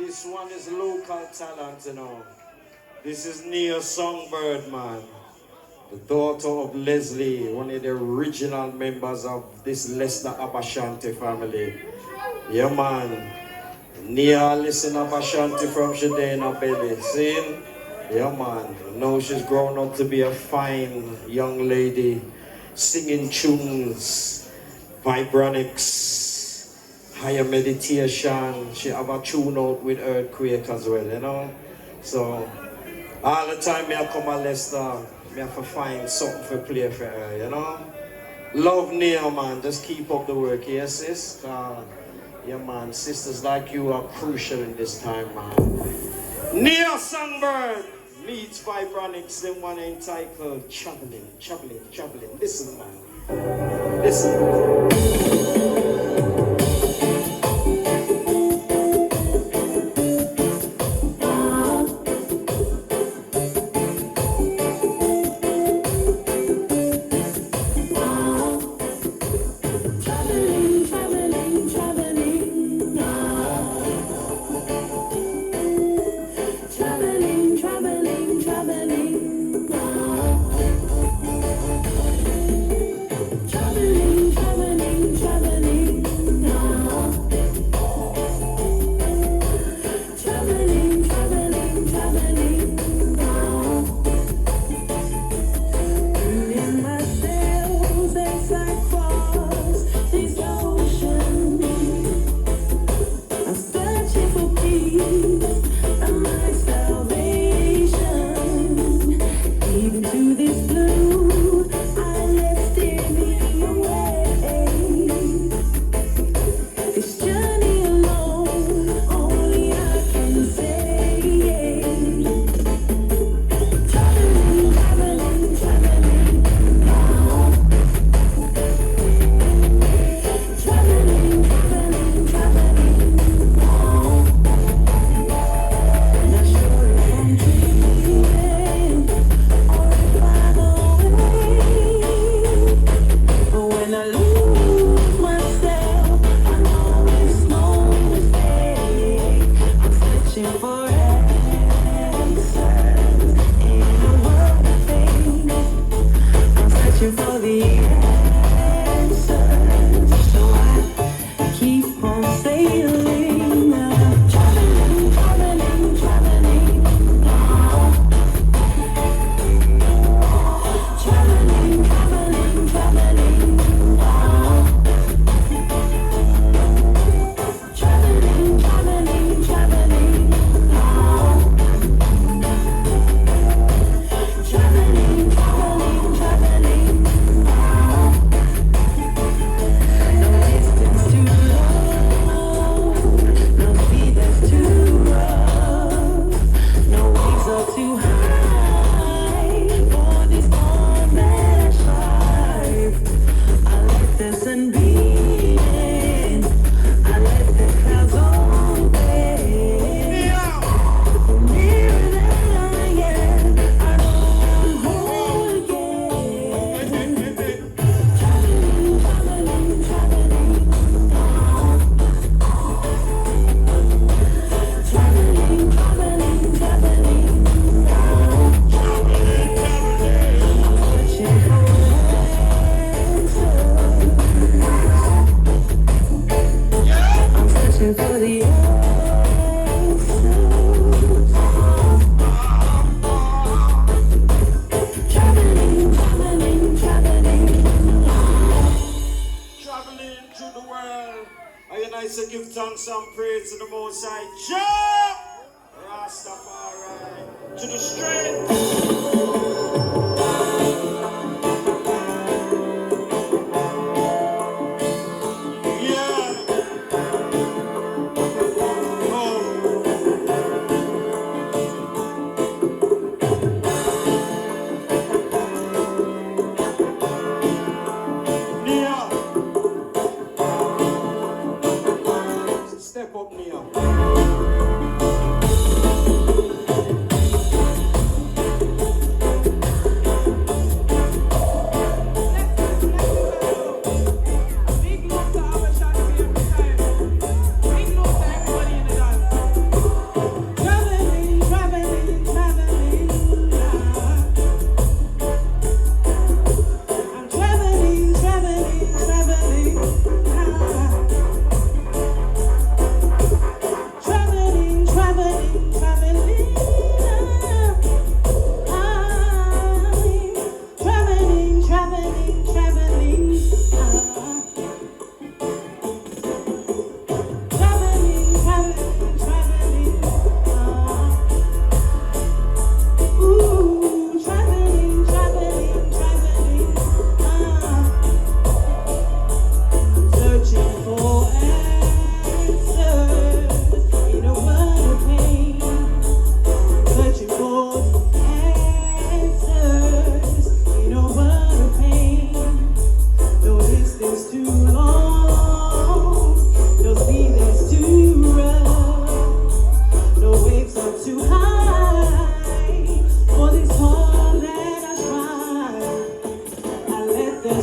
This one is local talent, you know. This is Nia Songbird, man. The daughter of Leslie, one of the original members of this Leicester Shanti family. Yeah, man. Nia listen to Shanti from she day in her belly. See? Yeah, man. Now she's grown up to be a fine young lady, singing tunes, Vibronics, higher meditation. She have a tune out with Earthquake as well, you know. So all the time I come to Leicester, I have to find something to play for her, you know. Love Nia, man. Just keep up the work, yes, sis. Yeah, man. Sisters like you are crucial in this time, man. Nia Songbird meets Vibronics, then one entitled Traveling, Traveling, Traveling. Listen, man. Listen.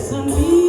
destiny.